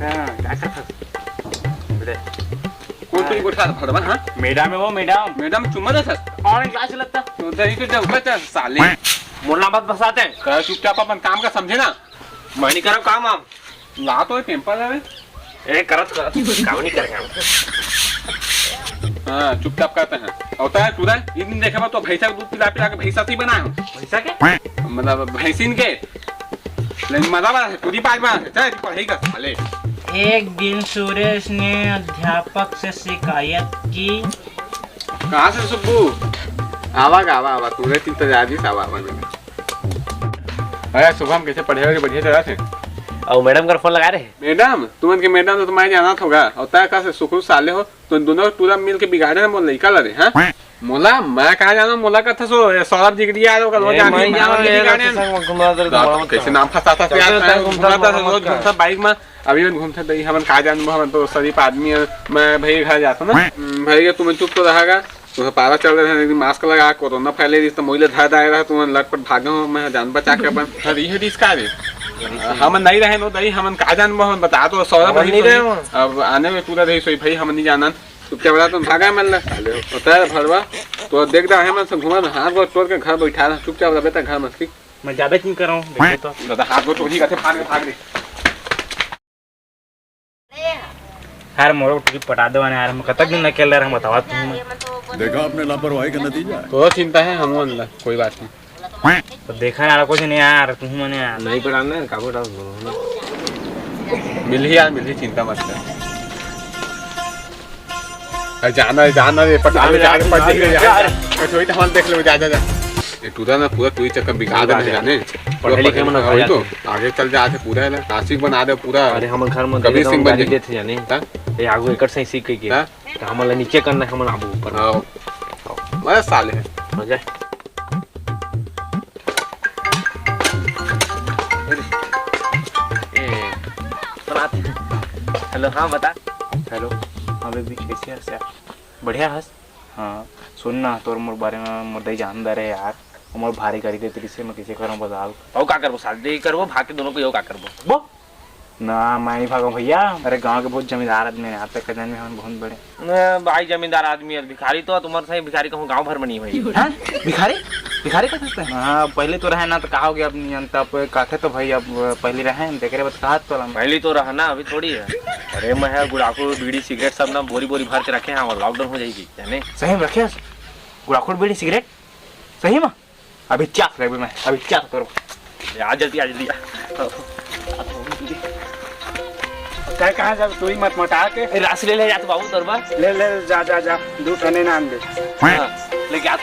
क्या करता कौन तो बैठा भड़वा हां मैडम है वो मैडम चुम्मा दे सर और क्लास लगता तो दही के जब बच्चा साले मुरला मत फंसाते हैं कर चुपचाप अपन काम का समझे ना मैं नहीं करो काम हम ला तो टेम्पल है ए करत काम नहीं करेंगे हम हां चुपचाप करते हैं होता है तू एक दिन देखा तो भैंसा का दूध पिला पिला के भैंसा सी बनाया हूं पैसा के मतलब भैंसिन के लेकिन मजा आ है तुझी पास में चल पढ़ाई कर साले एक दिन सुरेश ने अध्यापक से शिकायत की। कहाँ से सुब्बू आवा तूने इंतजार ही आवा मैंने अरे सुबह हम कैसे पढ़े बढ़िया तरह से और मैडम का फोन लगा रहे मैडम तुमन के मैडम तो तुम्हारे जाना होगा होता है कैसे सुखू साले हो तो दोनों पूरा मिल के बिगाड़े ना मोल लड़का लड़े हैं मोला मैं कहाँ जाना मोला का था सो सौरभ जी दिया है रोज जाने कैसे नाम फंसाता था रोज घूमता बाइक में अभी घूमते दही हम कहा जानू हम तो शरीफ आदमी है मैं भाई घर जाता ना भाई तुम चुप तो रहेगा तुम्हें पारा चल रहा है मास्क लगा कोरोना फैले रही तो मोइले धर दाए रहा तुम लटपट भागे हो मैं जान बचा के अपन हरी है इसका रे हम नहीं रहे नो दही हम कहा जान बता तो सौरभ नहीं रहे अब आने में पूरा रही सोई भाई हम नहीं जाना चुपचाप बता तुम भागा मिल रहा होता है भरवा तो देख रहा है मैं घुमा हाथ को तोड़ के घर बैठा रहा चुपचाप बेटा घर मत मैं ज्यादा क्यों कर रहा हूँ तो हाथ को टोही करते भाग दे यार मोरो ट्रिप पटा दो यार हम कतक दिन अकेले रह बतावा तुम देखा आपने लापरवाही का नतीजा है। तो चिंता है हम कोई बात नहीं तो देखा यार कुछ नहीं यार तुम मने यार नहीं पढ़ाना है काबू डाल मिल ही चिंता मत कर जाना रे पटा ले जाके पढ़ ले यार छोटी तो हम देख ले जा ये टूटा ना पूरा तू ही चक्कर बिगाड़ दे जाने पढ़े लिखे में ना भाई तो आगे चल जा आके पूरा है नासिक बना दे पूरा अरे हम घर में कबीर सिंह बन देते जाने ये आगू एकड़ से सीख के तो हमला नीचे करना हम आबू ऊपर हां मैं साले है हो जाए हेलो हाँ बता हेलो अबे भी कैसे हंस यार बढ़िया हंस हाँ सुन ना तोर मोर बारे में मोर दई जानदार है यार मोर भारी गाड़ी दे तेरी से मैं कैसे करूं बता और का करबो शादी करबो भाग के दोनों को यो का करबो वो ना मैं नहीं भागो भैया अरे गांव के बहुत जमींदार आदमी है यहाँ पे खजान में हम बहुत बड़े भाई जमींदार आदमी है भिखारी तो तुम्हारे सही भिखारी कहूँ गांव भर में नहीं हुई हैं भिखारी भिखारी का सकते हैं हाँ पहले तो रहे ना तो कहा हो गया अब नहीं जानता अब काथे तो भाई अब पहले रहे देख रहे बस कहा तो पहले तो रहना अभी थोड़ी है अरे मैं है गुड़ाखुर बीड़ी सिगरेट सब ना बोरी बोरी भर के रखे हैं और लॉकडाउन हो जाएगी जाने सही में रखे गुड़ाखुर बीड़ी सिगरेट सही में अभी चाक रहे मैं अभी चाक करो आ जल्दी कहाँ जा तू ही मत मटा के राशि ले जा तो बाबू तोरबा ले जा दूध ठंडे नाम दे लेके आ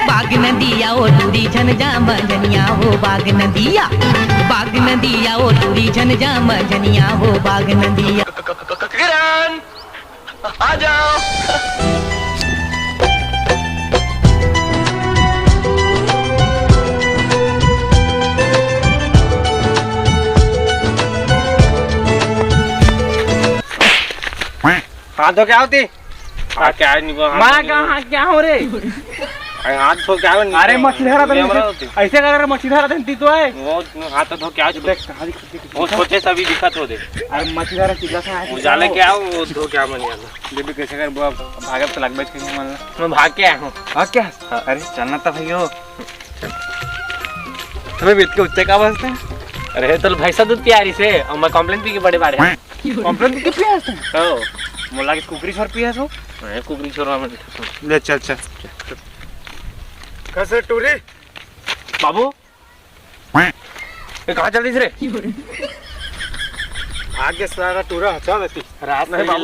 बाग नदिया ओ दूरी झन जा मजनिया हो बाग नदिया ओ दूरी झन जा मजनिया हो बाग नदिया किरण आ जाओ हाथ धो क्या होती क्या नहीं माँ क्या हो रे हाथ धो क्या अरे मछली धरा ऐसे कर मछली धरा ती तो है वो हाथ धो क्या देख वो सोचे सभी दिक्कत हो दे अरे मछली धरा चिल्ला से उजाले क्या वो धो क्या बनिया देबी कैसे कर भागब तो लगबे के मन मैं भाग के आया हूं हां क्या अरे चलना था भैया हमें बीत के उत्ते का बसते अरे तो भैंसा दूध पियारी से और मैं कंप्लेंट पी के बड़े बारे कंप्लेंट के पिया है ओ मोला के कुकरी छोर पिया सो मैं कुकरी छोरवा में ले चल कैसे टूरी बाबू ये कहां चल रही रे आगे सारा टूरा हचा देती रात में बाबू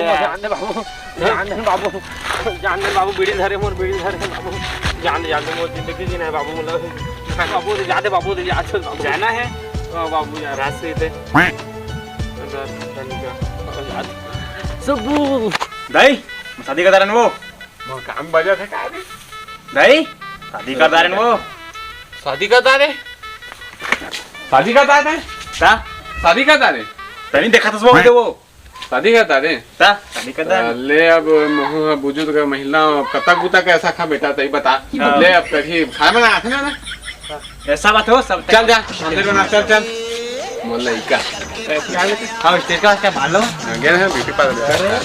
जान दे बाबू बीड़ी धरे मोर बीड़ी धरे बाबू जान दे मोर जिंदगी जीना है बाबू मतलब बाबू दे बाबू दे जाना है बाबू यार रात से थे सुबू दई शादी का दारन वो काम बजा थे दई शादी का दारन वो शादी का तारे शादी का तारे तनी देखा था वो शादी का तारे शादी का दारन ले अब बुजुर्ग महिला कतक बुता कैसा खा बेटा तई बता ले अब कभी खाना बना ना ऐसा बात हो सब चल जा अंदर बना चल मोल लइका हाँ स्टेज का क्या भालो गए हैं ब्यूटी पार्लर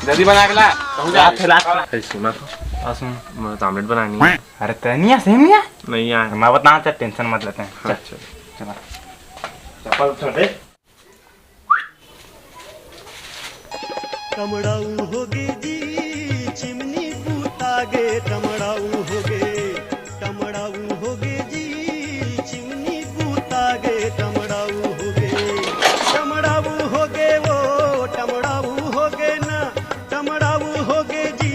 जल्दी बना के ला कहूँ जा अरे सुना तो सुन मैं ऑमलेट बनानी है। अरे तनिया सेम नहीं है नहीं आया। मैं बता चल टेंशन मत लेते हैं चल अच्छा चला चप्पल छोड़े टमड़ाऊ होगे जी चिमनी पूतागे टमड़ाऊ होगे जी चिमनी पूतागे टमड़ाऊ होगे वो टमड़ाऊ होगे ना टमड़ाऊ होगे जी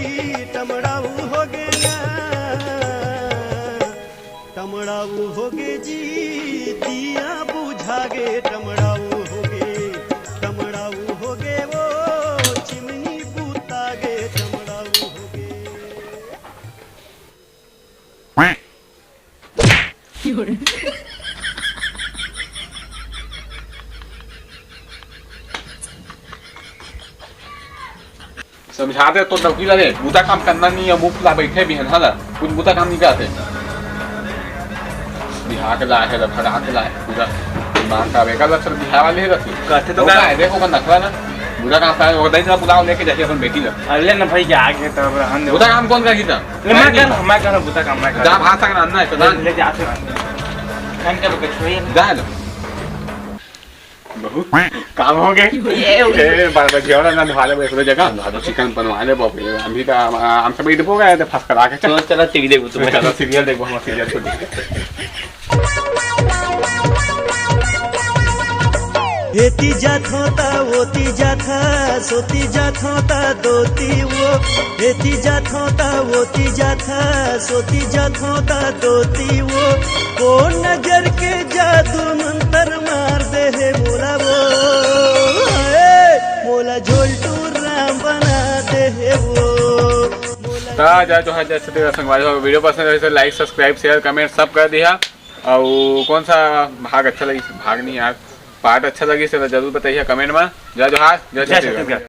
टमड़ाऊ होगे ना टमड़ाऊ होगे जी दिया बुझागे टमड़ाऊ होगे वो चिमनी पूतागे टमड़ाऊ होगे समझाते तो नौकरी लगे बुरा काम करना नहीं है मुंह फुला बैठे भी है ना कुछ बुरा काम नहीं करते बिहार के लाए है भगा के लाए पूरा दिमाग का बेकार लक्षण बिहार वाले रहती कहते तो क्या है देखो का नखरा ना बुरा काम था वो दही पुलाव लेके जाके अपन बेटी ला अरे ना भाई आगे तो रहन बुरा काम कौन करी था मैं कर बुता काम मैं कर जा भाषा का अन्ना है तो ले जाते हम क्या कुछ हुई जा लो बहुत काम हो गए ये बार घेरा ना धवाले बैठे जगह चिकन बनवाले बाप रे हम भी हम सब इधर हो गए थे फंस कर आके तो चला टीवी देखो तुम्हें। चलो सीरियल देखो हम सीरियल छोड़ हेती जात होता वोती जात सोती जात होता दोती वो हेती जात होता वोती जात सोती जात होता दोती वो कौन नजर के जादू मंत्र मार दे है मोला वो मोला झोलटू राम बना दे है वो जा जो है जैसे तेरा संगवारी हो वीडियो पसंद है तो लाइक सब्सक्राइब शेयर कमेंट सब कर दिया और कौन सा भाग अच्छा लगी भाग नहीं यार पार्ट अच्छा लगी से जरूर बताइए कमेंट में जय जोहार जय छत्तीसगढ़।